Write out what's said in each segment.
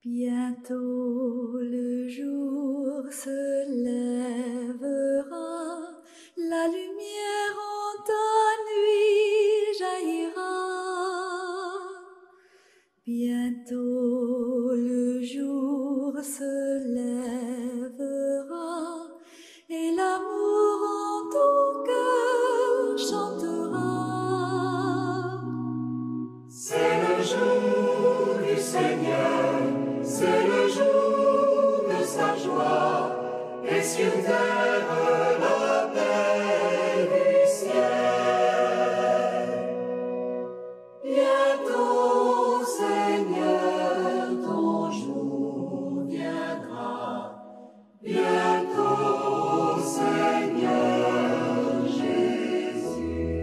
Bientôt le jour se lèvera, la lumière en ta nuit jaillira. Bientôt le jour se lèvera et l'amour en ton cœur chantera. C'est le jour du Seigneur, c'est le jour de sa joie, et sur terre la paix du ciel. Bientôt, Seigneur, ton jour viendra. Bientôt, Seigneur Jésus.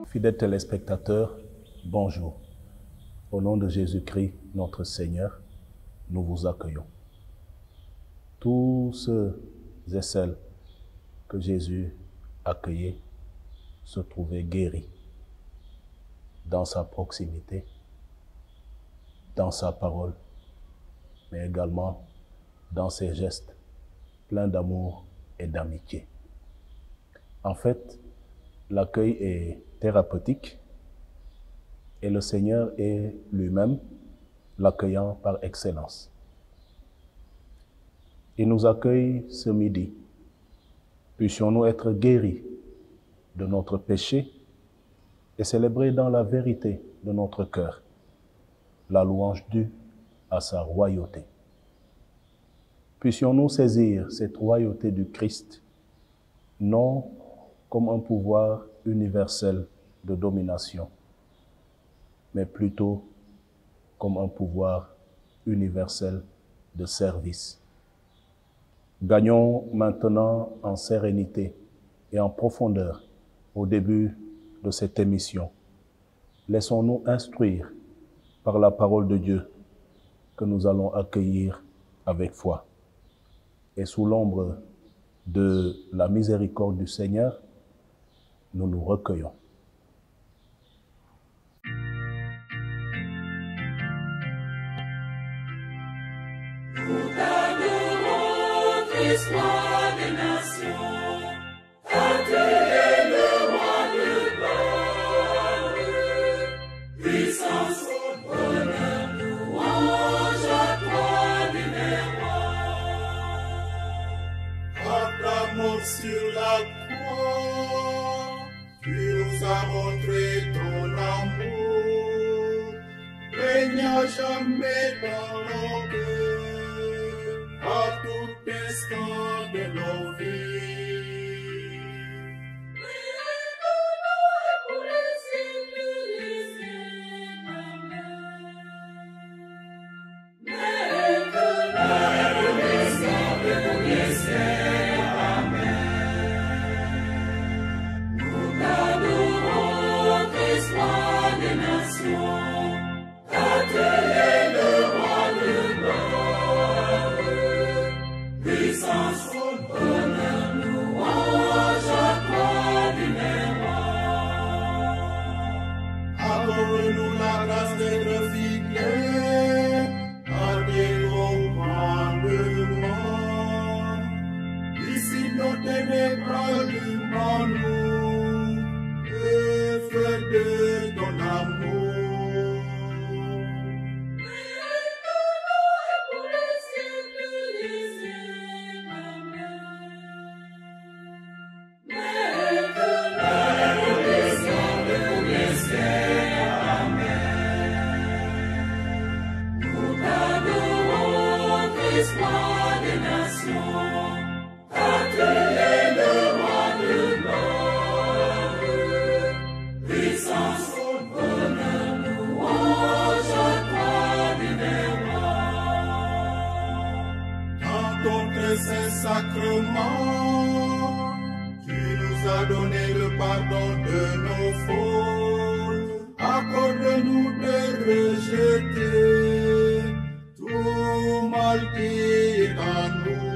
Fidèles téléspectateurs, bonjour. Au nom de Jésus-Christ, notre Seigneur, nous vous accueillons. Tous ceux et celles que Jésus accueillait se trouvaient guéris dans sa proximité, dans sa parole, mais également dans ses gestes pleins d'amour et d'amitié. En fait, l'accueil est thérapeutique et le Seigneur est lui-même l'accueillant par excellence. Il nous accueille ce midi. Puissions-nous être guéris de notre péché et célébrer dans la vérité de notre cœur la louange due à sa royauté. Puissions-nous saisir cette royauté du Christ, non comme un pouvoir universel de domination, mais plutôt comme un pouvoir universel de service. Gagnons maintenant en sérénité et en profondeur au début de cette émission. Laissons-nous instruire par la parole de Dieu que nous allons accueillir avec foi. Et sous l'ombre de la miséricorde du Seigneur, nous nous recueillons. Nous t'adorons, Christ, roi des nations, à Dieu est le roi de gloire. Puissance, honneur, louange à toi, divin roi. Acclamons sur la croix, tu nous as montré ton amour, règne jamais dans nos cœurs, à tout instant de nos vies. Prie-nous pour les siècles des siècles. Amen. Maintenant, pour les siècles des siècles. Amen. Nous t'adorons, Christ, roi des nations, à Dieu est le roi de gloire. Puissance, honneur, louange à toi, divin roi. Accorde-nous la grâce d'être fidèles à tes commandements. Ici nos ténèbres devant nous, œuvre de ton amour. Pour les siècles des siècles. Amen. Maintenant, pour les siècles. Amen. Nous t'adorons, Christ, roi des nations, à Dieu est le roi de gloire. Puissance, honneur, louange à toi, divin roi. Dans ton très saint sacrement, tu nous as donné le pardon de nos fautes. Accorde-nous de rejeter tout mal qui est en nous.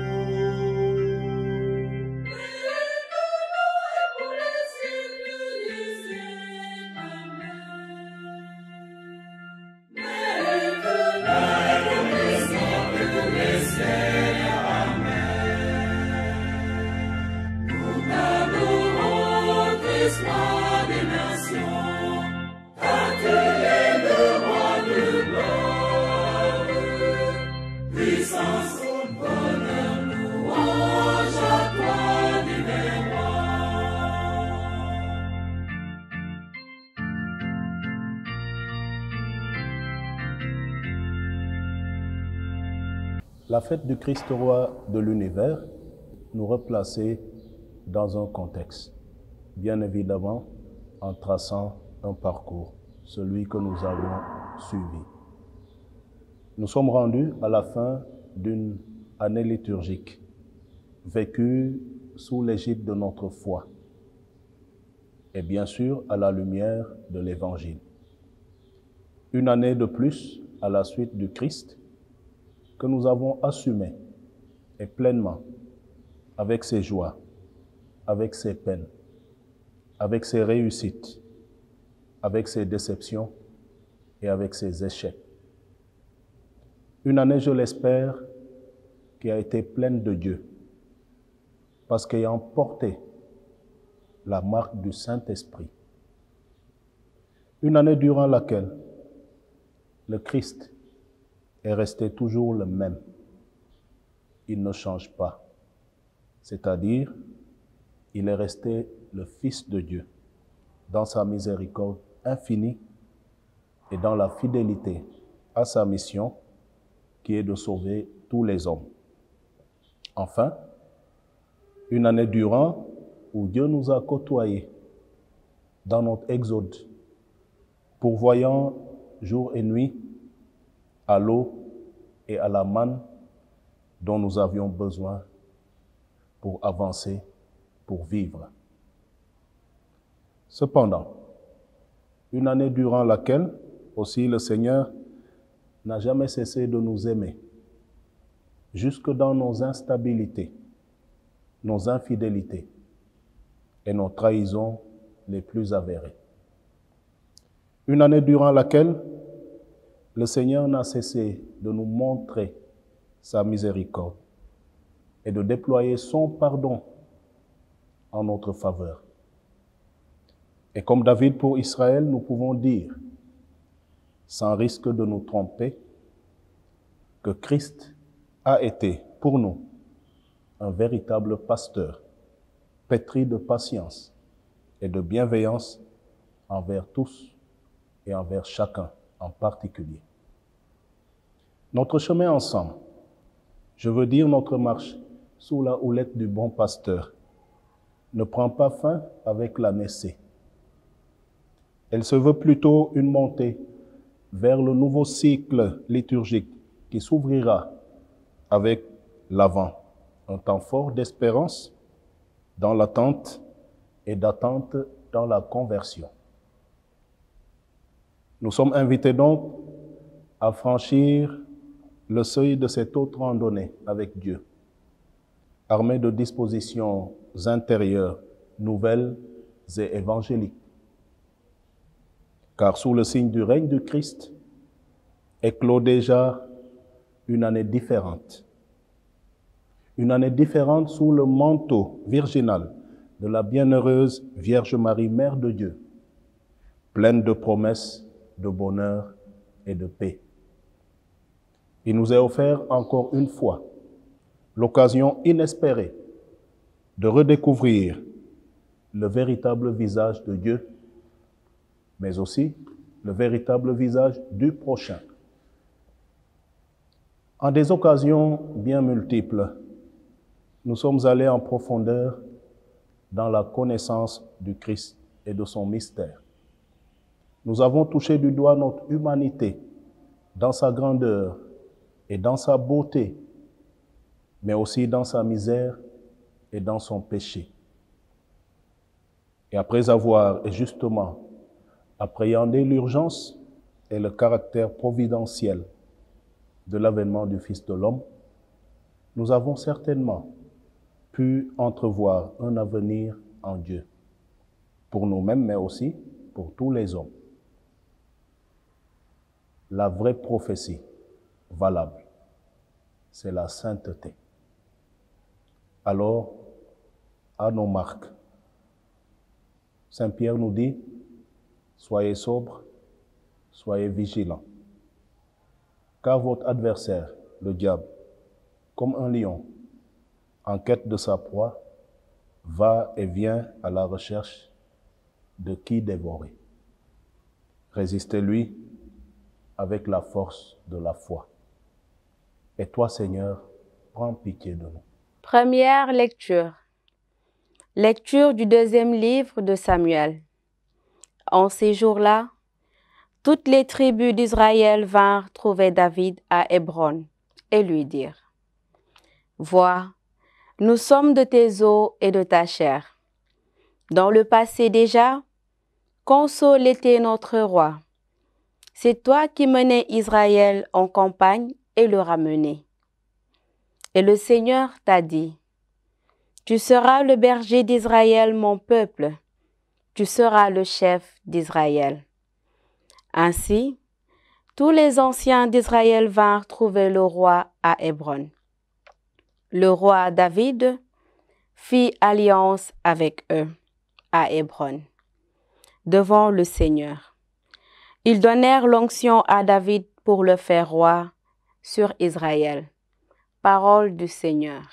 La fête du Christ roi de l'univers nous replacer dans un contexte, bien évidemment en traçant un parcours, celui que nous avons suivi. Nous sommes rendus à la fin d'une année liturgique, vécue sous l'égide de notre foi, et bien sûr à la lumière de l'Évangile. Une année de plus à la suite du Christ que nous avons assumé et pleinement, avec ses joies, avec ses peines, avec ses réussites, avec ses déceptions et avec ses échecs. Une année, je l'espère, qui a été pleine de Dieu, parce qu'ayant porté la marque du Saint-Esprit. Une année durant laquelle le Christ est resté toujours le même. Il ne change pas. C'est-à-dire, il est resté le Fils de Dieu dans sa miséricorde infinie et dans la fidélité à sa mission qui est de sauver tous les hommes. Enfin, une année durant où Dieu nous a côtoyés dans notre exode, pourvoyant jour et nuit à l'eau et à la manne dont nous avions besoin pour avancer, pour vivre. Cependant, une année durant laquelle aussi le Seigneur n'a jamais cessé de nous aimer, jusque dans nos instabilités, nos infidélités et nos trahisons les plus avérées. Une année durant laquelle le Seigneur n'a cessé de nous montrer sa miséricorde et de déployer son pardon en notre faveur. Et comme David pour Israël, nous pouvons dire, sans risque de nous tromper, que Christ a été pour nous un véritable pasteur, pétri de patience et de bienveillance envers tous et envers chacun en particulier. Notre chemin ensemble, je veux dire notre marche sous la houlette du bon pasteur, ne prend pas fin avec la naissée. Elle se veut plutôt une montée vers le nouveau cycle liturgique qui s'ouvrira avec l'Avent, un temps fort d'espérance dans l'attente et d'attente dans la conversion. Nous sommes invités donc à franchir le seuil de cette autre randonnée avec Dieu, armés de dispositions intérieures, nouvelles et évangéliques. Car sous le signe du règne du Christ éclot déjà une année différente. Une année différente sous le manteau virginal de la bienheureuse Vierge Marie, Mère de Dieu, pleine de promesses, de bonheur et de paix. Il nous est offert encore une fois l'occasion inespérée de redécouvrir le véritable visage de Dieu, mais aussi le véritable visage du prochain. En des occasions bien multiples, nous sommes allés en profondeur dans la connaissance du Christ et de son mystère. Nous avons touché du doigt notre humanité dans sa grandeur et dans sa beauté, mais aussi dans sa misère et dans son péché. Et après avoir, et justement, appréhendé l'urgence et le caractère providentiel de l'avènement du Fils de l'homme, nous avons certainement pu entrevoir un avenir en Dieu, pour nous-mêmes, mais aussi pour tous les hommes. La vraie prophétie valable, c'est la sainteté. Alors, à nos marques, Saint Pierre nous dit, soyez sobres, soyez vigilants, car votre adversaire, le diable, comme un lion, en quête de sa proie, va et vient à la recherche de qui dévorer. Résistez-lui avec la force de la foi. Et toi, Seigneur, prends pitié de nous. Première lecture. Lecture du deuxième livre de Samuel. En ces jours-là, toutes les tribus d'Israël vinrent trouver David à Hébron et lui dirent: Vois, nous sommes de tes os et de ta chair. Dans le passé déjà, quand Saül était notre roi, c'est toi qui menais Israël en campagne et le ramenais. Et le Seigneur t'a dit: Tu seras le berger d'Israël, mon peuple, tu seras le chef d'Israël. Ainsi, tous les anciens d'Israël vinrent trouver le roi à Hébron. Le roi David fit alliance avec eux à Hébron, devant le Seigneur. Ils donnèrent l'onction à David pour le faire roi sur Israël. Parole du Seigneur.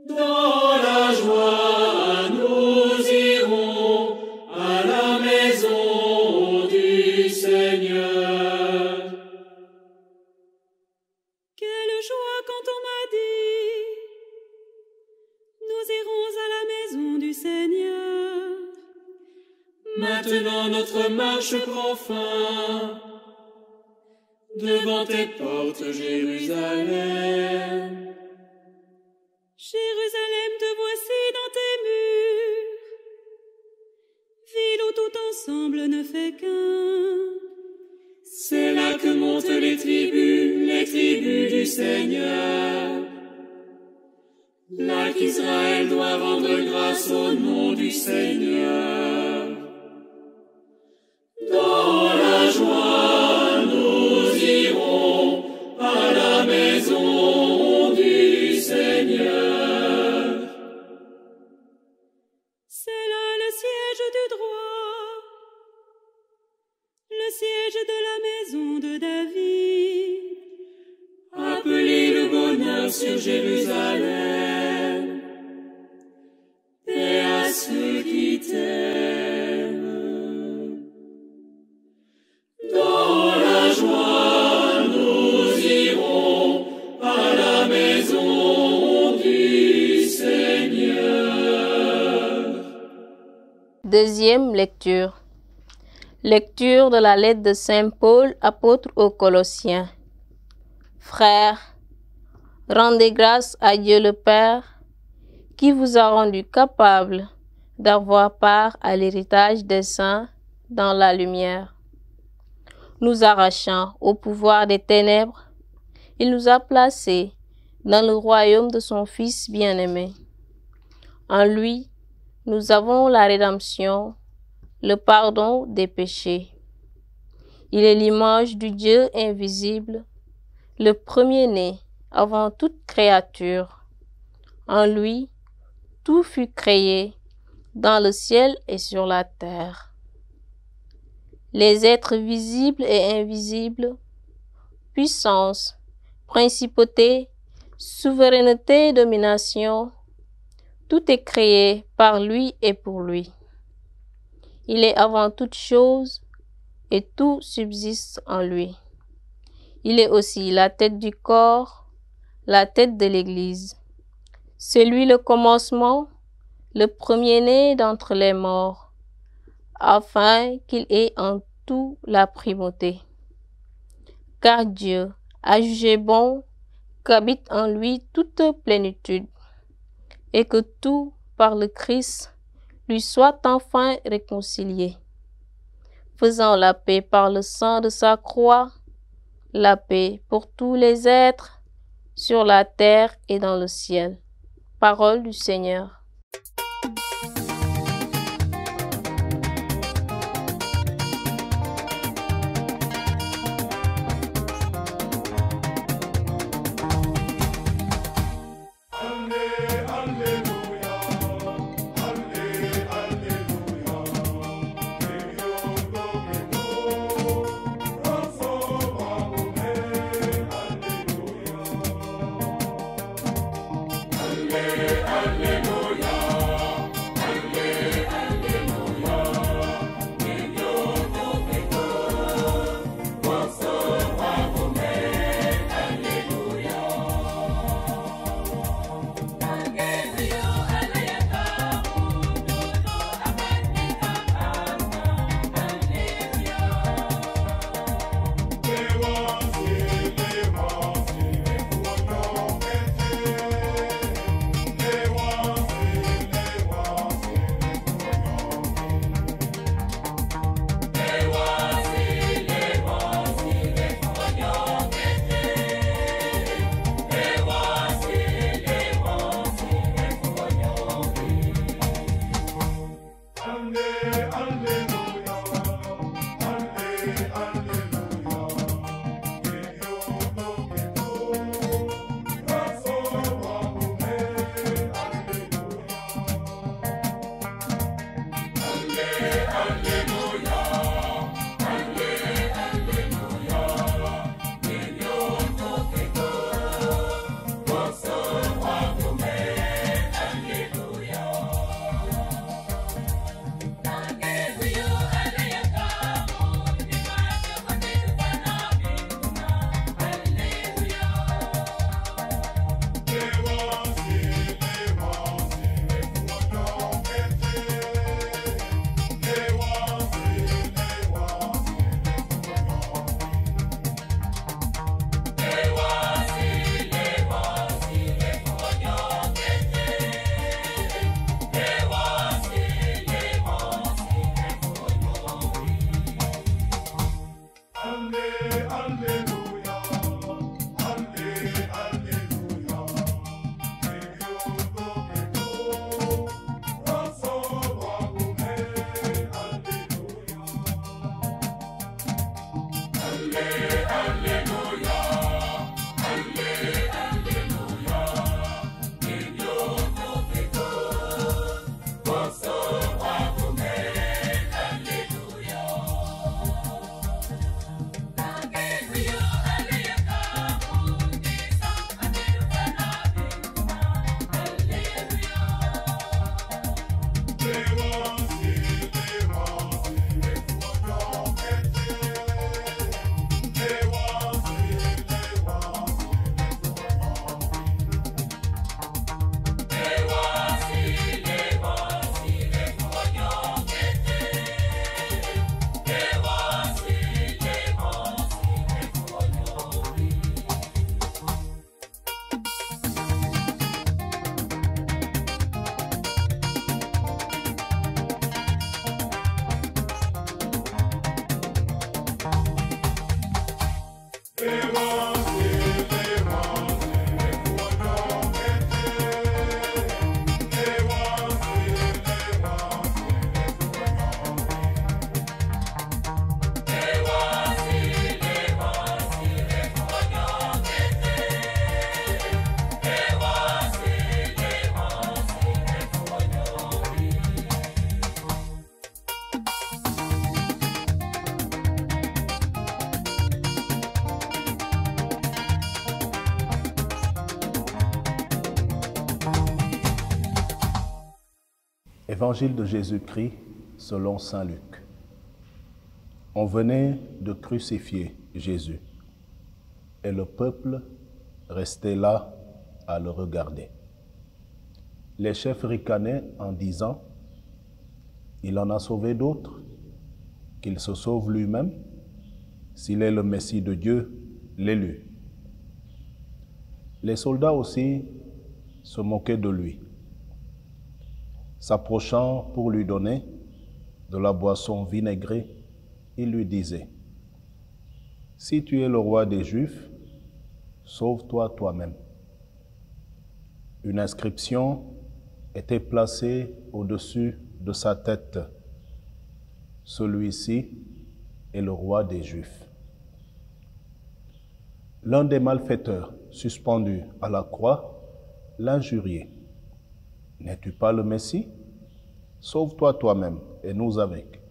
Dans la joie, nous irons à la maison du Seigneur. Quelle joie quand on m'a dit: nous irons à la maison du Seigneur. Maintenant notre marche prend fin. Devant tes portes, Jérusalem. Jérusalem, te voici dans tes murs, ville où tout ensemble ne fait qu'un. C'est là que montent les tribus du Seigneur. Là qu'Israël doit rendre grâce au nom du Seigneur. Dans la joie, nous irons à la maison du Seigneur. C'est là le siège du droit, le siège de la maison de David. Appelez le bonheur sur Jérusalem. Paix à ceux qui t'aiment. Dans la joie, nous irons à la maison du Seigneur. Deuxième lecture. Lecture de la lettre de Saint Paul, apôtre aux Colossiens. Frères, rendez grâce à Dieu le Père, qui vous a rendu capable d'avoir part à l'héritage des saints dans la lumière. Nous arrachant au pouvoir des ténèbres, il nous a placés dans le royaume de son Fils bien-aimé. En lui, nous avons la rédemption, le pardon des péchés. Il est l'image du Dieu invisible, le premier-né avant toute créature. En lui, tout fut créé, dans le ciel et sur la terre. Les êtres visibles et invisibles, puissance, principauté, souveraineté et domination, tout est créé par lui et pour lui. Il est avant toute chose et tout subsiste en lui. Il est aussi la tête du corps, la tête de l'Église. C'est lui le commencement, le premier-né d'entre les morts, afin qu'il ait en tout la primauté. Car Dieu a jugé bon qu'habite en lui toute plénitude, et que tout, par le Christ, lui soit enfin réconcilié, faisant la paix par le sang de sa croix, la paix pour tous les êtres sur la terre et dans le ciel. Parole du Seigneur. Alléluia. Évangile de Jésus-Christ selon saint Luc. On venait de crucifier Jésus et le peuple restait là à le regarder. Les chefs ricanaient en disant « Il en a sauvé d'autres, qu'il se sauve lui-même, s'il est le Messie de Dieu, l'élu. » Les soldats aussi se moquaient de lui. S'approchant pour lui donner de la boisson vinaigrée, il lui disait « Si tu es le roi des Juifs, sauve-toi toi-même. » Une inscription était placée au-dessus de sa tête. « Celui-ci est le roi des Juifs. » L'un des malfaiteurs, suspendu à la croix, l'injuriait. « N'es-tu pas le Messie? Sauve-toi toi-même et nous avec. »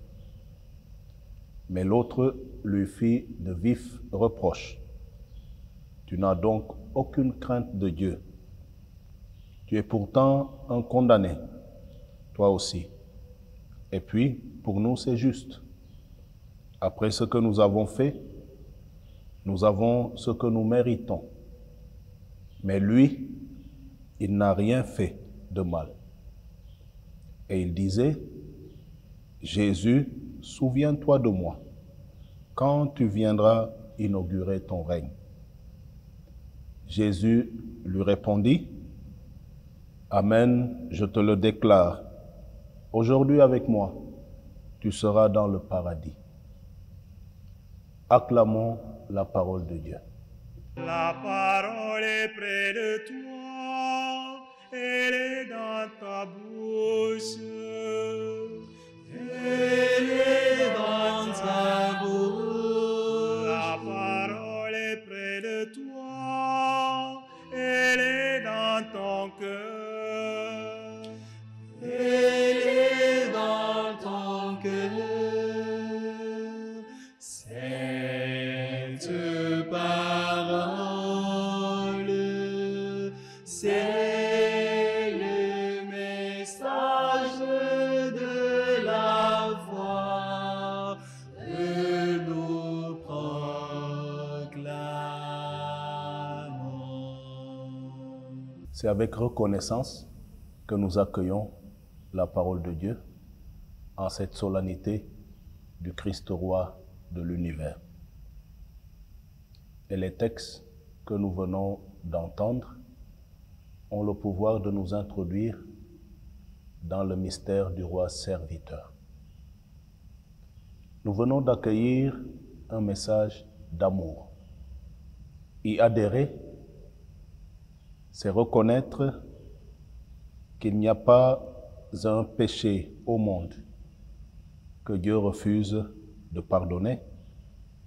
Mais l'autre lui fit de vifs reproches. « Tu n'as donc aucune crainte de Dieu. Tu es pourtant un condamné, toi aussi. Et puis, pour nous, c'est juste. Après ce que nous avons fait, nous avons ce que nous méritons. Mais lui, il n'a rien fait de mal. » Et il disait, « Jésus, souviens-toi de moi, quand tu viendras inaugurer ton règne. » Jésus lui répondit, « Amen, je te le déclare, aujourd'hui avec moi, tu seras dans le paradis. » Acclamons la parole de Dieu. La parole est près de toi, elle est dans ta bouche. Elle est dans ta bouche. La parole est près de toi, elle est dans ton cœur. Elle est dans ton cœur. Cette parole, c'est le message de la foi que nous proclamons. C'est avec reconnaissance que nous accueillons la parole de Dieu en cette solennité du Christ roi de l'univers. Et les textes que nous venons d'entendre ont le pouvoir de nous introduire dans le mystère du roi serviteur. Nous venons d'accueillir un message d'amour. Y adhérer, c'est reconnaître qu'il n'y a pas un péché au monde que Dieu refuse de pardonner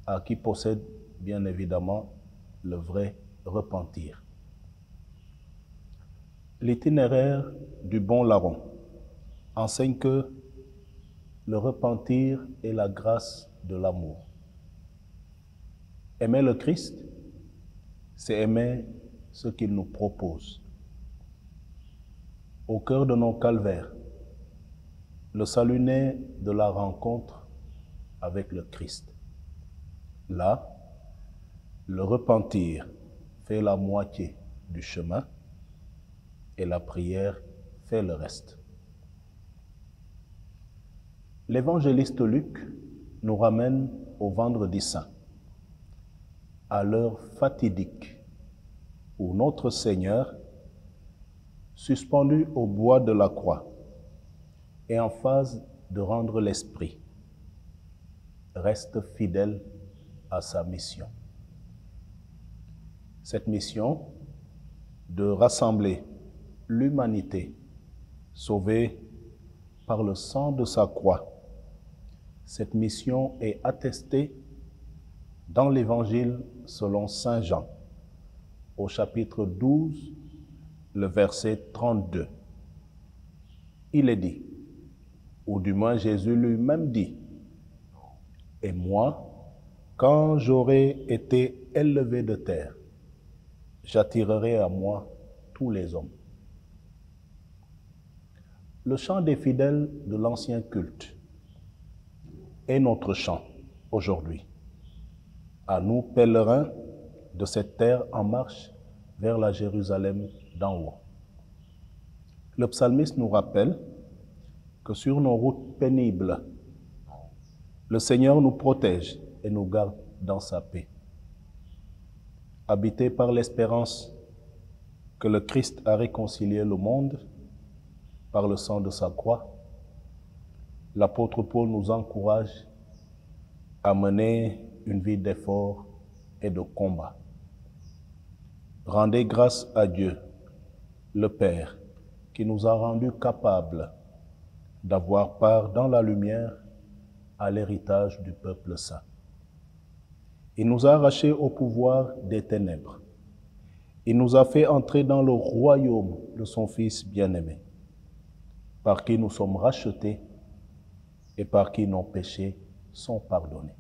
à qui possède bien évidemment le vrai repentir. L'itinéraire du bon larron enseigne que le repentir est la grâce de l'amour. Aimer le Christ, c'est aimer ce qu'il nous propose. Au cœur de nos calvaires, le salut naît de la rencontre avec le Christ. Là, le repentir fait la moitié du chemin et la prière fait le reste. L'évangéliste Luc nous ramène au vendredi saint, à l'heure fatidique où notre Seigneur, suspendu au bois de la croix, est en phase de rendre l'esprit, reste fidèle à sa mission. Cette mission de rassembler l'humanité sauvée par le sang de sa croix, cette mission est attestée dans l'Évangile selon saint Jean, au chapitre 12, le verset 32. Il est dit, ou du moins Jésus lui-même dit, « Et moi, quand j'aurai été élevé de terre, j'attirerai à moi tous les hommes. » Le chant des fidèles de l'ancien culte est notre chant aujourd'hui. À nous, pèlerins de cette terre en marche vers la Jérusalem d'en haut. Le psalmiste nous rappelle que sur nos routes pénibles, le Seigneur nous protège et nous garde dans sa paix. Habité par l'espérance que le Christ a réconcilié le monde par le sang de sa croix, l'apôtre Paul nous encourage à mener une vie d'effort et de combat. Rendez grâce à Dieu, le Père, qui nous a rendus capables d'avoir part dans la lumière à l'héritage du peuple saint. Il nous a arrachés au pouvoir des ténèbres. Il nous a fait entrer dans le royaume de son Fils bien-aimé, par qui nous sommes rachetés et par qui nos péchés sont pardonnés.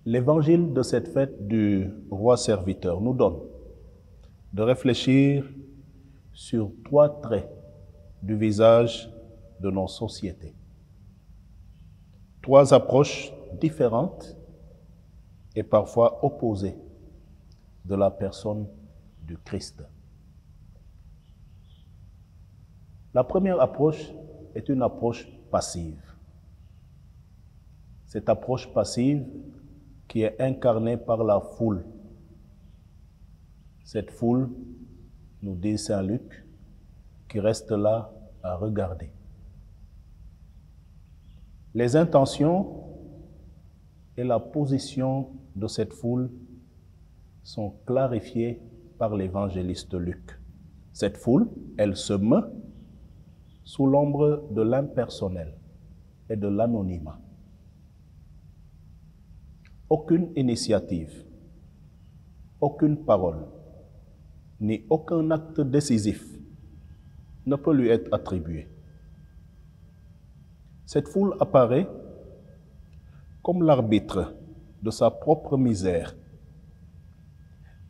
L'évangile de cette fête du roi serviteur nous donne de réfléchir sur 3 traits du visage de nos sociétés. 3 approches différentes et parfois opposées de la personne du Christ. La première approche est une approche passive. Cette approche passive qui est incarnée par la foule. Cette foule, nous dit Saint Luc, qui reste là à regarder. Les intentions et la position de cette foule sont clarifiées par l'évangéliste Luc. Cette foule, elle se meut sous l'ombre de l'impersonnel et de l'anonymat. Aucune initiative, aucune parole, ni aucun acte décisif ne peut lui être attribué. Cette foule apparaît comme l'arbitre de sa propre misère,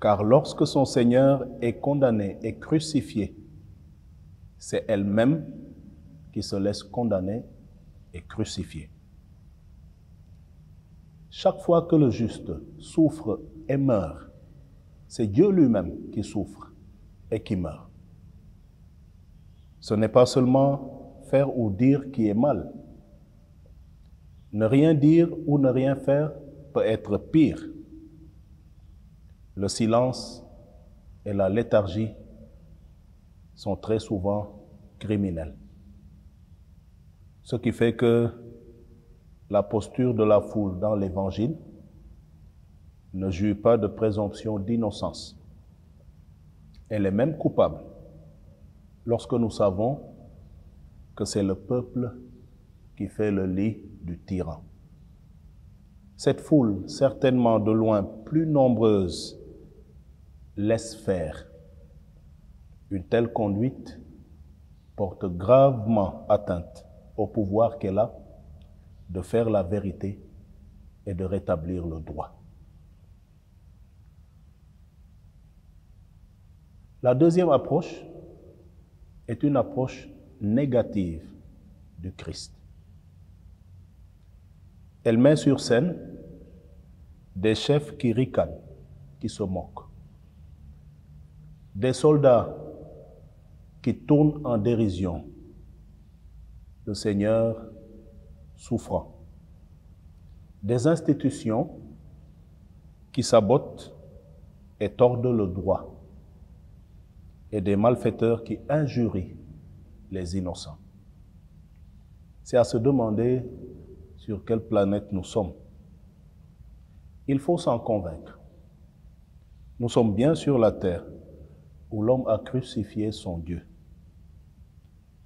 car lorsque son Seigneur est condamné et crucifié, c'est elle-même qui se laisse condamner et crucifier. Chaque fois que le juste souffre et meurt, c'est Dieu lui-même qui souffre et qui meurt. Ce n'est pas seulement faire ou dire qui est mal. Ne rien dire ou ne rien faire peut être pire. Le silence et la léthargie sont très souvent criminels. Ce qui fait que la posture de la foule dans l'Évangile ne jouit pas de présomption d'innocence. Elle est même coupable lorsque nous savons que c'est le peuple qui fait le lit du tyran. Cette foule, certainement de loin plus nombreuse, laisse faire. Une telle conduite porte gravement atteinte au pouvoir qu'elle a de faire la vérité et de rétablir le droit. La deuxième approche est une approche négative du Christ. Elle met sur scène des chefs qui ricanent, qui se moquent, des soldats qui tournent en dérision, le Seigneur souffrant, des institutions qui sabotent et tordent le droit, et des malfaiteurs qui injurient les innocents. C'est à se demander sur quelle planète nous sommes. Il faut s'en convaincre. Nous sommes bien sur la terre où l'homme a crucifié son Dieu.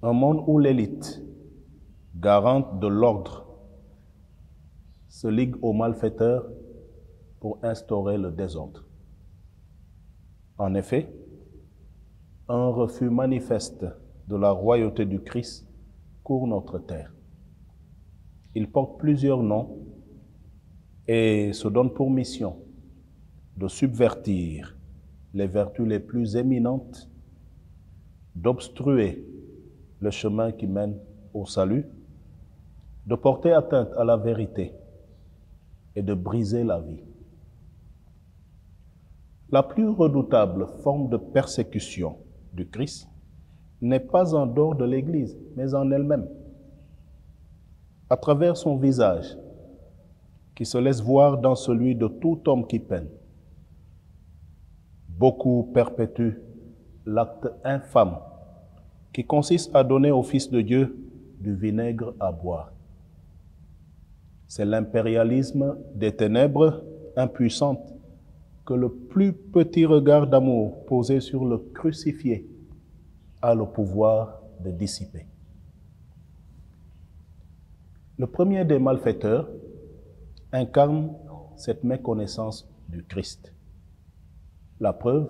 Un monde où l'élite, garante de l'ordre, se ligue aux malfaiteurs pour instaurer le désordre. En effet, un refus manifeste de la royauté du Christ court notre terre. Il porte plusieurs noms et se donne pour mission de subvertir les vertus les plus éminentes, d'obstruer le chemin qui mène au salut, de porter atteinte à la vérité et de briser la vie. La plus redoutable forme de persécution du Christ n'est pas en dehors de l'Église, mais en elle-même. À travers son visage, qui se laisse voir dans celui de tout homme qui peine. Beaucoup perpétuent l'acte infâme qui consiste à donner au Fils de Dieu du vinaigre à boire. C'est l'impérialisme des ténèbres impuissantes que le plus petit regard d'amour posé sur le crucifié a le pouvoir de dissiper. Le premier des malfaiteurs incarne cette méconnaissance du Christ. La preuve,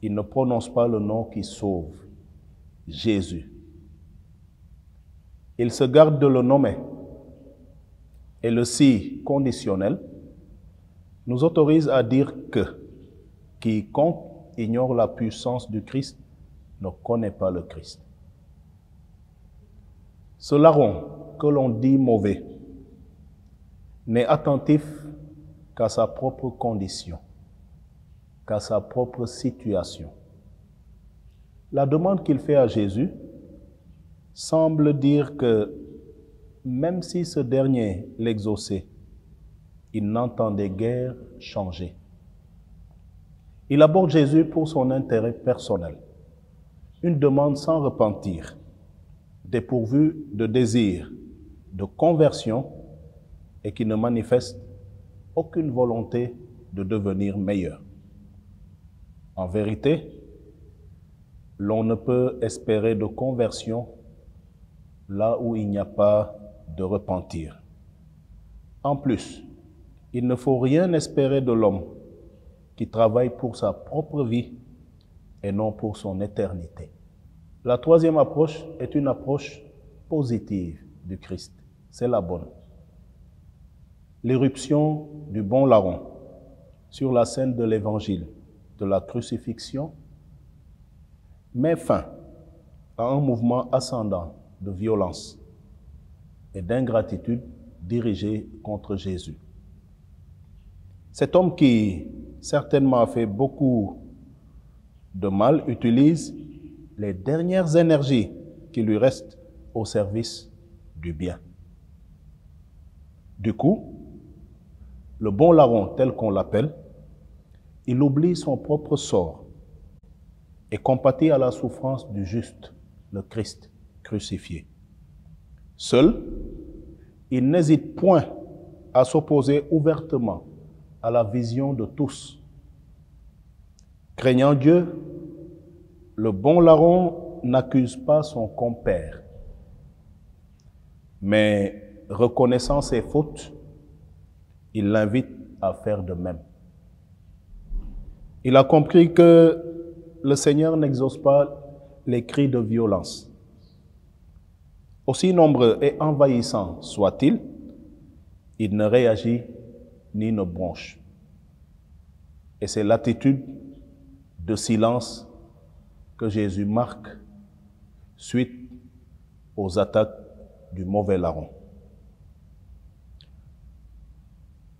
il ne prononce pas le nom qui sauve, Jésus. Il se garde de le nommer. Et le si conditionnel nous autorise à dire que quiconque ignore la puissance du Christ ne connaît pas le Christ. Ce larron que l'on dit mauvais n'est attentif qu'à sa propre condition, qu'à sa propre situation. La demande qu'il fait à Jésus semble dire que même si ce dernier l'exauçait, il n'entendait guère changer. Il aborde Jésus pour son intérêt personnel, une demande sans repentir, dépourvue de désir, de conversion et qui ne manifeste aucune volonté de devenir meilleur. En vérité, l'on ne peut espérer de conversion là où il n'y a pas de repentir. En plus, il ne faut rien espérer de l'homme qui travaille pour sa propre vie et non pour son éternité. La troisième approche est une approche positive du Christ. C'est la bonne. L'irruption du bon larron sur la scène de l'évangile de la crucifixion met fin à un mouvement ascendant de violence et d'ingratitude dirigé contre Jésus. Cet homme qui certainement a fait beaucoup de mal utilise les dernières énergies qui lui restent au service du bien. Du coup, le bon larron tel qu'on l'appelle, il oublie son propre sort et compatit à la souffrance du juste, le Christ crucifié. Seul, il n'hésite point à s'opposer ouvertement à la vision de tous. Craignant Dieu, le bon larron n'accuse pas son compère, mais reconnaissant ses fautes, il l'invite à faire de même. Il a compris que le Seigneur n'exauce pas les cris de violence. Aussi nombreux et envahissants soient-ils, il ne réagit ni ne bronche. Et c'est l'attitude de silence que Jésus marque suite aux attaques du mauvais larron.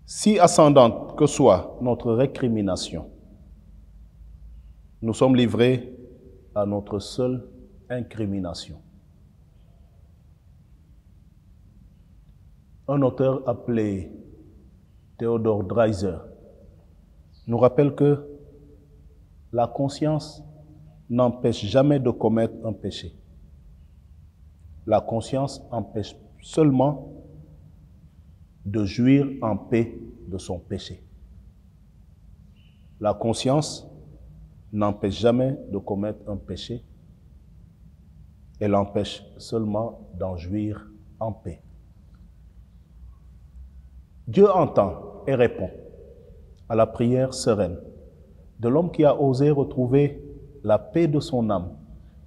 Si ascendante que soit notre récrimination, nous sommes livrés à notre seule incrimination. Un auteur appelé Theodor Dreiser nous rappelle que la conscience n'empêche jamais de commettre un péché. La conscience empêche seulement de jouir en paix de son péché. La conscience n'empêche jamais de commettre un péché, elle empêche seulement d'en jouir en paix. Dieu entend et répond à la prière sereine de l'homme qui a osé retrouver la paix de son âme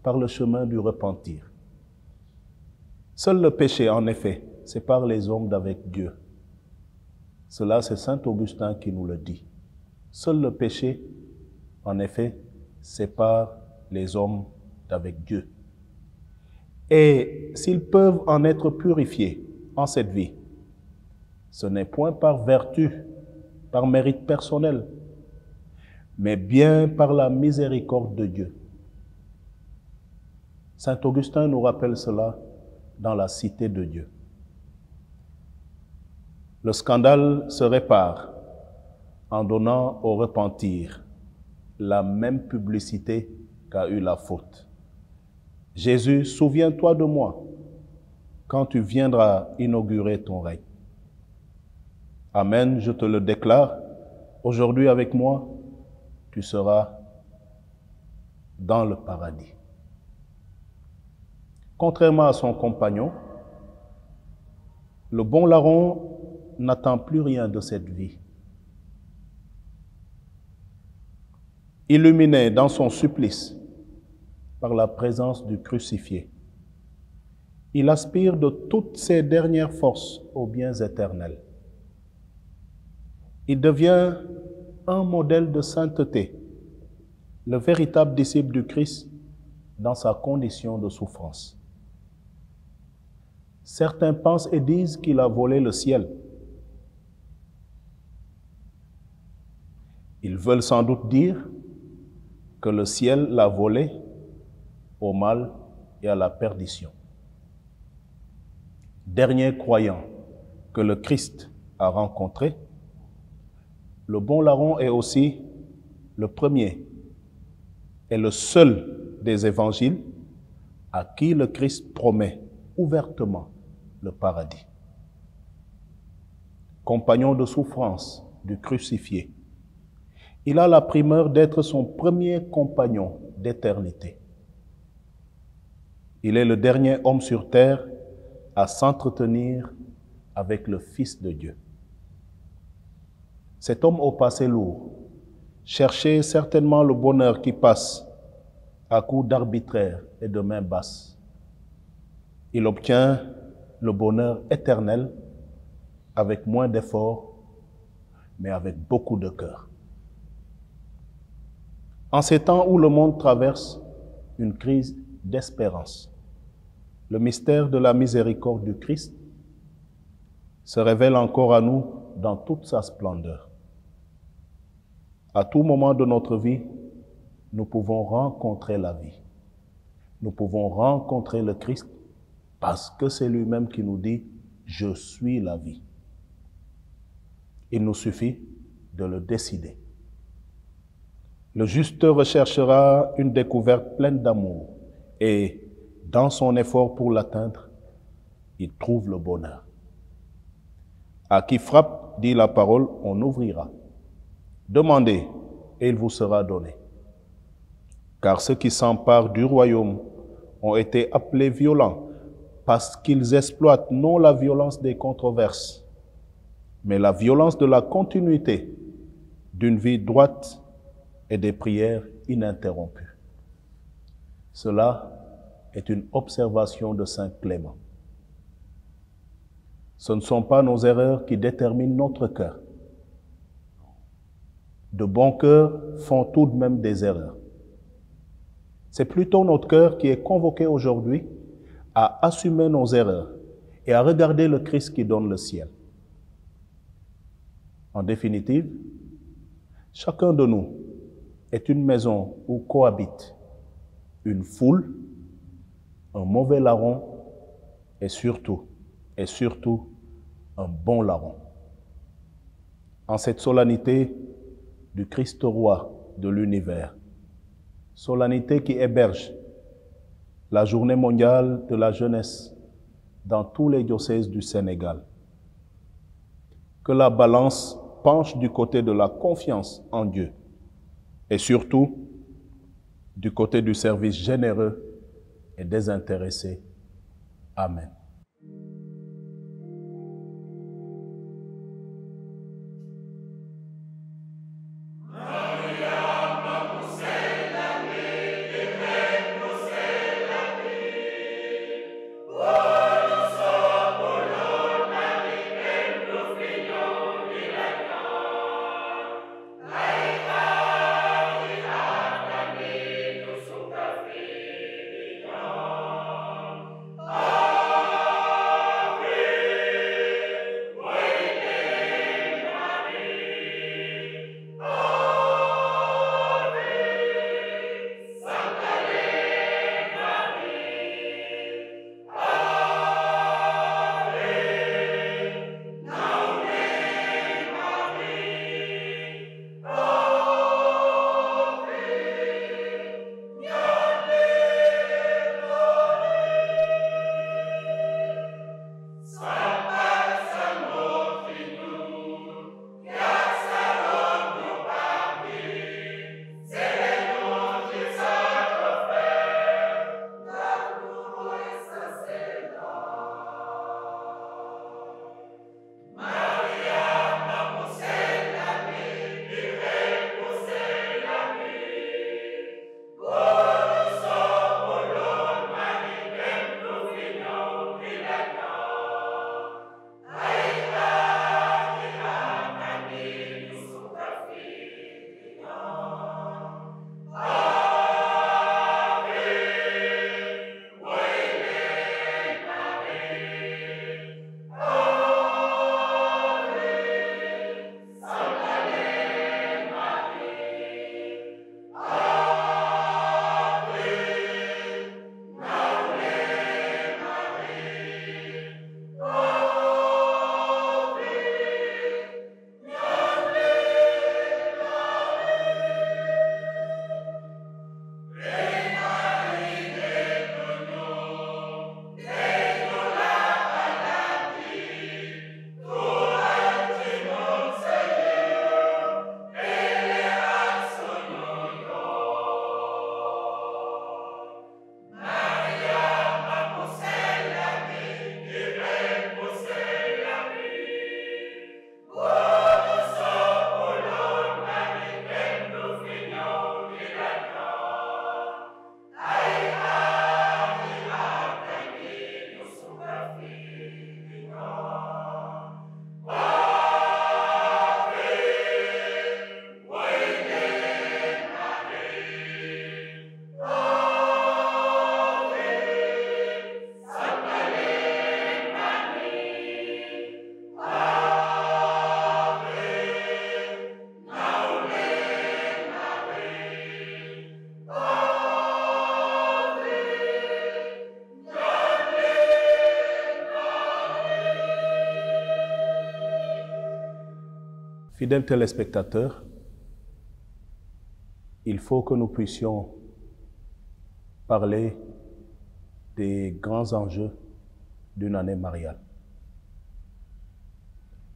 par le chemin du repentir. Seul le péché, en effet, sépare les hommes d'avec Dieu. Cela, c'est saint Augustin qui nous le dit. Seul le péché, en effet, sépare les hommes avec Dieu. Et s'ils peuvent en être purifiés en cette vie, ce n'est point par vertu, par mérite personnel, mais bien par la miséricorde de Dieu. Saint Augustin nous rappelle cela dans la Cité de Dieu. Le scandale se répare en donnant au repentir la même publicité qu'a eu la faute. Jésus, souviens-toi de moi quand tu viendras inaugurer ton règne. Amen, je te le déclare, aujourd'hui avec moi, tu seras dans le paradis. Contrairement à son compagnon, le bon larron n'attend plus rien de cette vie. Illuminé dans son supplice par la présence du crucifié, il aspire de toutes ses dernières forces aux biens éternels. Il devient un modèle de sainteté, le véritable disciple du Christ dans sa condition de souffrance. Certains pensent et disent qu'il a volé le ciel. Ils veulent sans doute dire que le ciel l'a volé au mal et à la perdition. Dernier croyant que le Christ a rencontré, le bon larron est aussi le premier et le seul des évangiles à qui le Christ promet ouvertement le paradis. Compagnon de souffrance du crucifié, il a la primeur d'être son premier compagnon d'éternité. Il est le dernier homme sur terre à s'entretenir avec le Fils de Dieu. Cet homme au passé lourd cherchait certainement le bonheur qui passe à coups d'arbitraire et de main basse. Il obtient le bonheur éternel avec moins d'efforts, mais avec beaucoup de cœur. En ces temps où le monde traverse une crise d'espérance, le mystère de la miséricorde du Christ se révèle encore à nous dans toute sa splendeur. À tout moment de notre vie, nous pouvons rencontrer la vie. Nous pouvons rencontrer le Christ parce que c'est lui-même qui nous dit « Je suis la vie ». Il nous suffit de le décider. Le juste recherchera une découverte pleine d'amour et, dans son effort pour l'atteindre, il trouve le bonheur. À qui frappe, dit la parole, on ouvrira. Demandez et il vous sera donné. Car ceux qui s'emparent du royaume ont été appelés violents parce qu'ils exploitent non la violence des controverses, mais la violence de la continuité d'une vie droite et des prières ininterrompues. Cela est une observation de Saint Clément. Ce ne sont pas nos erreurs qui déterminent notre cœur. De bons cœurs font tout de même des erreurs. C'est plutôt notre cœur qui est convoqué aujourd'hui à assumer nos erreurs et à regarder le Christ qui donne le ciel. En définitive, chacun de nous est une maison où cohabitent une foule, un mauvais larron et surtout un bon larron. En cette solennité du Christ roi de l'univers, solennité qui héberge la journée mondiale de la jeunesse dans tous les diocèses du Sénégal. Que la balance penche du côté de la confiance en Dieu et surtout du côté du service généreux et désintéressé. Amen. Fidèles téléspectateurs, il faut que nous puissions parler des grands enjeux d'une année mariale.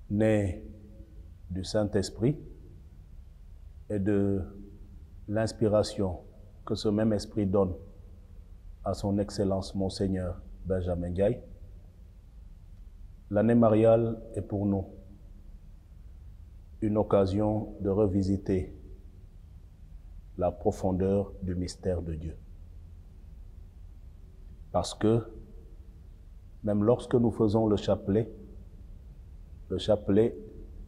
Née du Saint-Esprit et de l'inspiration que ce même esprit donne à son Excellence Monseigneur Benjamin Ndiaye, l'année mariale est pour nous une occasion de revisiter la profondeur du mystère de Dieu. Parce que même lorsque nous faisons le chapelet,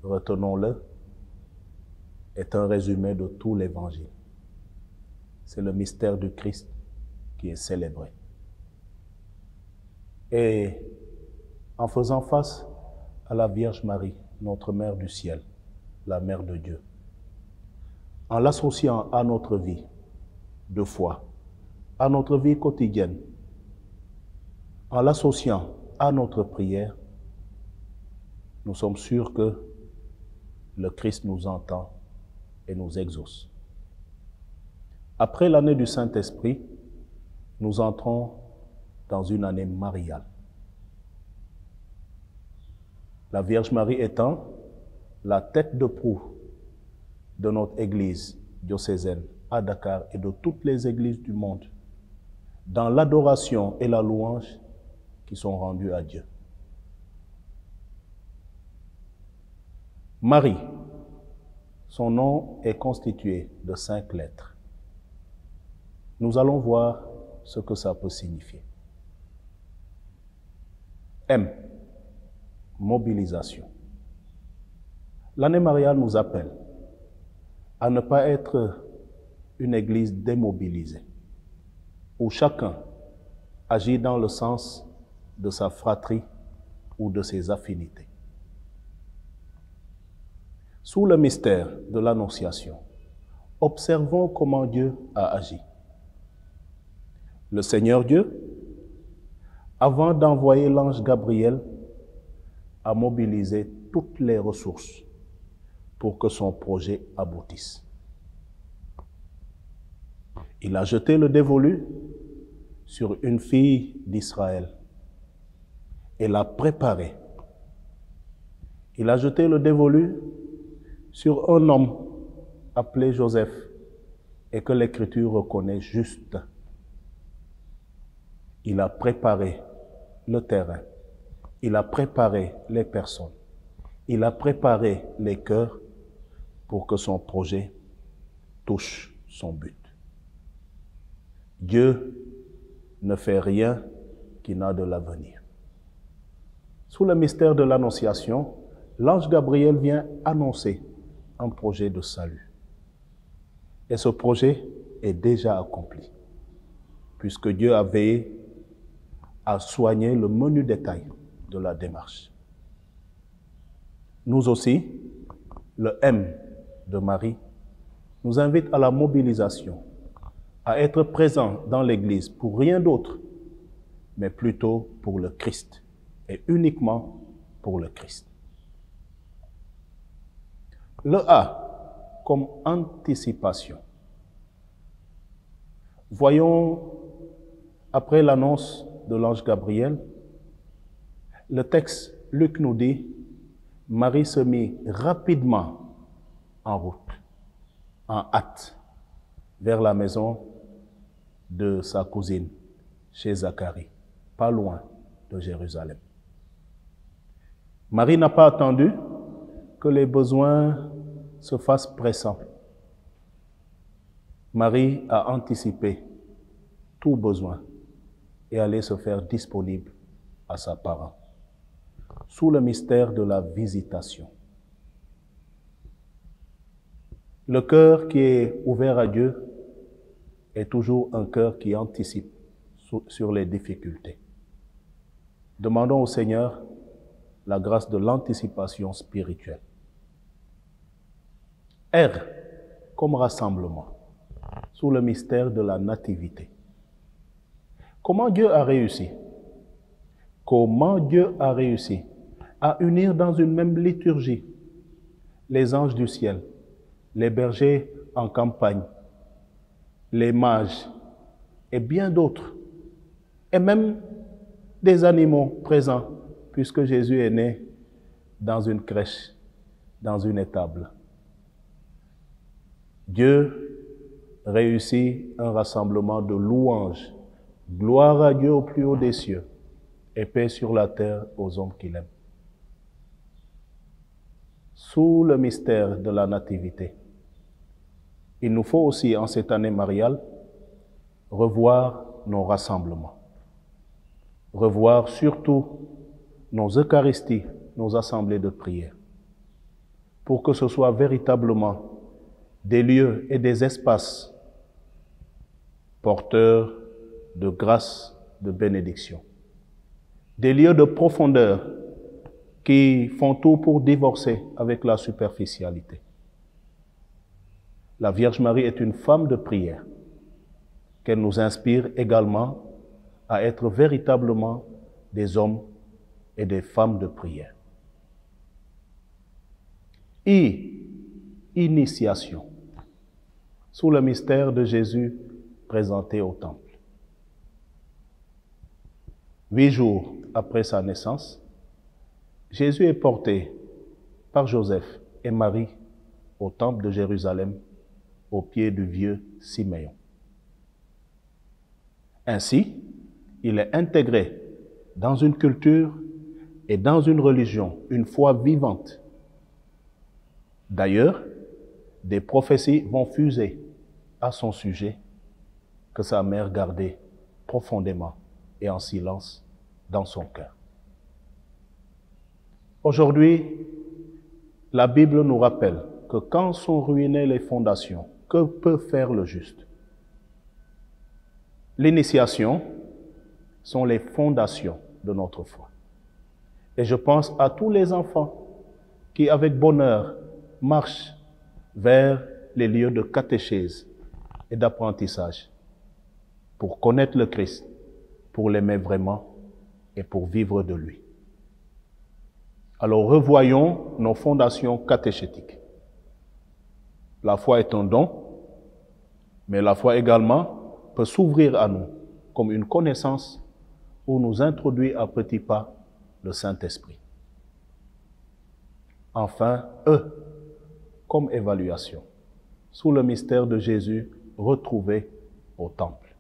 retenons-le, est un résumé de tout l'Évangile. C'est le mystère du Christ qui est célébré. Et en faisant face à la Vierge Marie, notre Mère du ciel, la Mère de Dieu, en l'associant à notre vie de foi, à notre vie quotidienne, en l'associant à notre prière, nous sommes sûrs que le Christ nous entend et nous exauce. Après l'année du Saint-Esprit, nous entrons dans une année mariale. La Vierge Marie étant la tête de proue de notre Église diocésaine à Dakar et de toutes les églises du monde, dans l'adoration et la louange qui sont rendues à Dieu. Marie, son nom est constitué de 5 lettres. Nous allons voir ce que ça peut signifier. M, mobilisation. L'année mariale nous appelle à ne pas être une église démobilisée, où chacun agit dans le sens de sa fratrie ou de ses affinités. Sous le mystère de l'Annonciation, observons comment Dieu a agi. Le Seigneur Dieu, avant d'envoyer l'ange Gabriel, a mobilisé toutes les ressources pour que son projet aboutisse. Il a jeté le dévolu sur une fille d'Israël et l'a préparée. Il a jeté le dévolu sur un homme appelé Joseph et que l'Écriture reconnaît juste. Il a préparé le terrain, il a préparé les personnes, il a préparé les cœurs pour que son projet touche son but. Dieu ne fait rien qui n'a de l'avenir. Sous le mystère de l'Annonciation, l'ange Gabriel vient annoncer un projet de salut. Et ce projet est déjà accompli, puisque Dieu a veillé à soigner le menu détail de la démarche. Nous aussi, le M de Marie nous invite à la mobilisation, à être présents dans l'Église pour rien d'autre, mais plutôt pour le Christ, et uniquement pour le Christ. Le A comme anticipation. Voyons, après l'annonce de l'ange Gabriel, le texte, Luc nous dit, Marie se mit rapidement en route, en hâte, vers la maison de sa cousine, chez Zacharie, pas loin de Jérusalem. Marie n'a pas attendu que les besoins se fassent pressants. Marie a anticipé tout besoin et allait se faire disponible à sa parent, sous le mystère de la visitation. Le cœur qui est ouvert à Dieu est toujours un cœur qui anticipe sur les difficultés. Demandons au Seigneur la grâce de l'anticipation spirituelle. R, comme rassemblement, sous le mystère de la nativité. Comment Dieu a réussi? Comment Dieu a réussi à unir dans une même liturgie les anges du ciel, les bergers en campagne, les mages et bien d'autres, et même des animaux présents, puisque Jésus est né dans une crèche, dans une étable. Dieu réussit un rassemblement de louanges. Gloire à Dieu au plus haut des cieux et paix sur la terre aux hommes qu'il aime. Sous le mystère de la nativité, il nous faut aussi, en cette année mariale, revoir nos rassemblements, revoir surtout nos Eucharisties, nos assemblées de prière, pour que ce soit véritablement des lieux et des espaces porteurs de grâce, de bénédiction, des lieux de profondeur qui font tout pour divorcer avec la superficialité. La Vierge Marie est une femme de prière, qu'elle nous inspire également à être véritablement des hommes et des femmes de prière. Initiation, sous le mystère de Jésus présenté au temple. 8 jours après sa naissance, Jésus est porté par Joseph et Marie au temple de Jérusalem, au pied du vieux Siméon. Ainsi, il est intégré dans une culture et dans une religion, une foi vivante. D'ailleurs, des prophéties vont fuser à son sujet que sa mère gardait profondément et en silence dans son cœur. Aujourd'hui, la Bible nous rappelle que quand sont ruinées les fondations, que peut faire le juste? L'initiation sont les fondations de notre foi. Et je pense à tous les enfants qui, avec bonheur, marchent vers les lieux de catéchèse et d'apprentissage pour connaître le Christ, pour l'aimer vraiment et pour vivre de lui. Alors revoyons nos fondations catéchétiques. La foi est un don, mais la foi également peut s'ouvrir à nous comme une connaissance où nous introduit à petits pas le Saint-Esprit. Enfin, comme évaluation, sous le mystère de Jésus retrouvé au temple.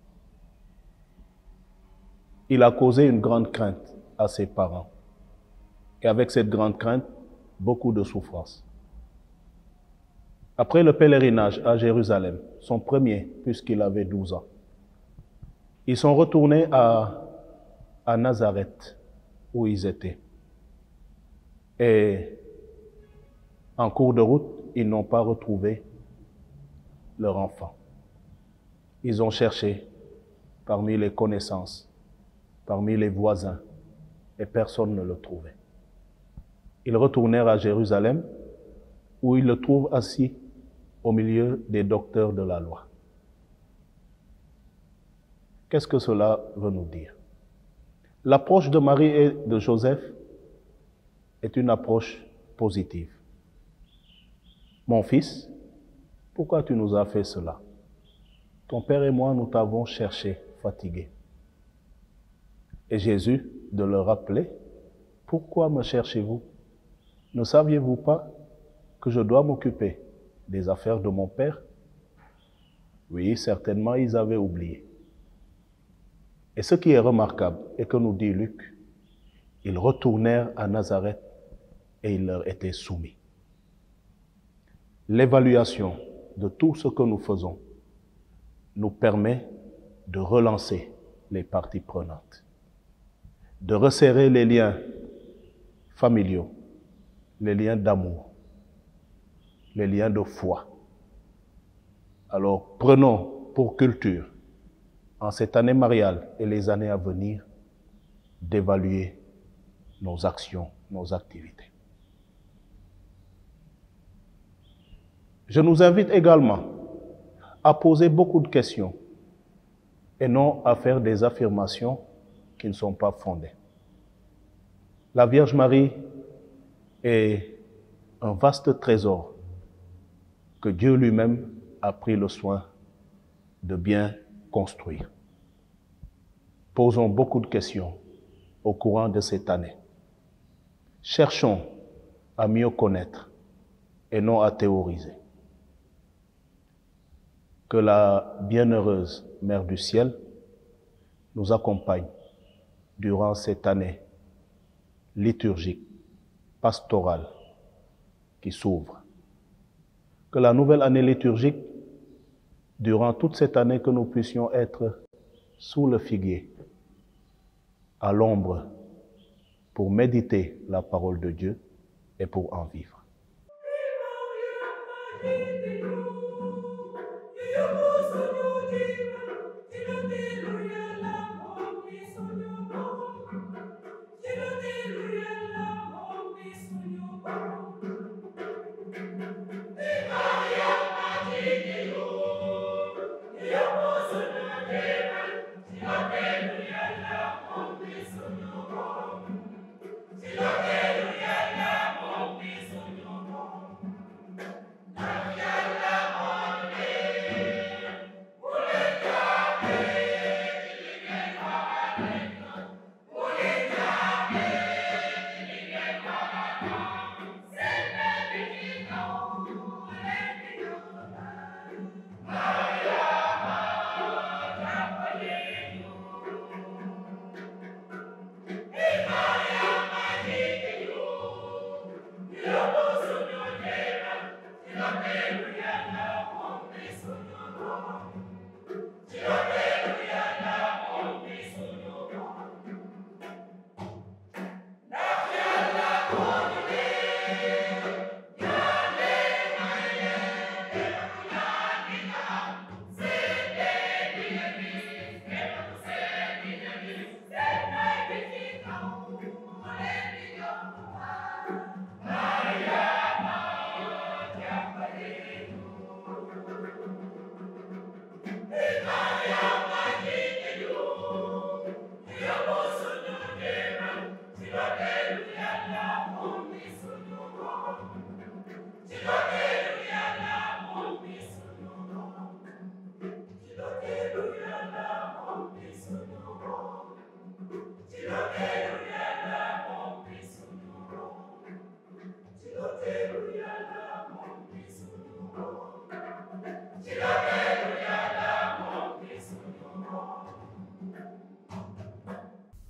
Il a causé une grande crainte à ses parents. Et avec cette grande crainte, beaucoup de souffrance. Après le pèlerinage à Jérusalem, son premier, puisqu'il avait 12 ans, ils sont retournés à Nazareth, où ils étaient. Et en cours de route, ils n'ont pas retrouvé leur enfant. Ils ont cherché parmi les connaissances, parmi les voisins, et personne ne le trouvait. Ils retournèrent à Jérusalem, où ils le trouvent assis au milieu des docteurs de la loi. Qu'est-ce que cela veut nous dire? L'approche de Marie et de Joseph est une approche positive. Mon fils, pourquoi tu nous as fait cela? Ton père et moi, nous t'avons cherché, fatigués. Et Jésus, de leur rappeler, pourquoi me cherchez-vous? Ne saviez-vous pas que je dois m'occuper des affaires de mon père? Oui, certainement, ils avaient oublié. Et ce qui est remarquable, et que nous dit Luc, ils retournèrent à Nazareth et ils leur étaient soumis. L'évaluation de tout ce que nous faisons nous permet de relancer les parties prenantes, de resserrer les liens familiaux, les liens d'amour, les liens de foi. Alors prenons pour culture, en cette année mariale et les années à venir, d'évaluer nos actions, nos activités. Je nous invite également à poser beaucoup de questions et non à faire des affirmations qui ne sont pas fondées. La Vierge Marie est un vaste trésor que Dieu lui-même a pris le soin de bien construire. Posons beaucoup de questions au courant de cette année. Cherchons à mieux connaître et non à théoriser. Que la bienheureuse Mère du Ciel nous accompagne durant cette année liturgique, pastorale qui s'ouvre. Que la nouvelle année liturgique, durant toute cette année, que nous puissions être sous le figuier, à l'ombre, pour méditer la parole de Dieu et pour en vivre.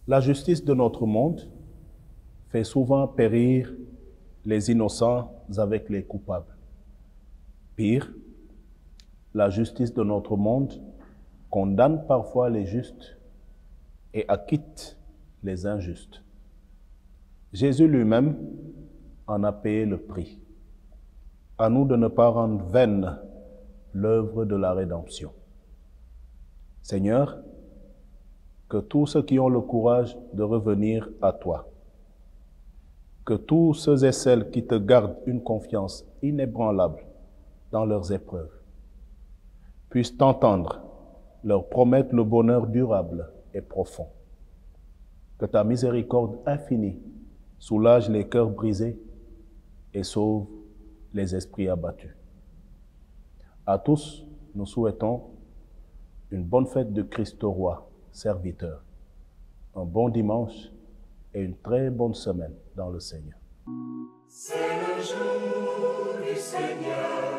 La justice de notre monde fait souvent périr les innocents avec les coupables. Pire, la justice de notre monde condamne parfois les justes et acquitte les injustes. Jésus lui-même en a payé le prix. À nous de ne pas rendre vaine l'œuvre de la rédemption. Seigneur, que tous ceux qui ont le courage de revenir à toi, que tous ceux et celles qui te gardent une confiance inébranlable dans leurs épreuves, puissent t'entendre, leur promettre le bonheur durable et profond. Que ta miséricorde infinie soulage les cœurs brisés et sauve les esprits abattus. À tous, nous souhaitons une bonne fête de Christ au Roi, serviteur, un bon dimanche et une très bonne semaine dans le Seigneur. C'est le jour du Seigneur.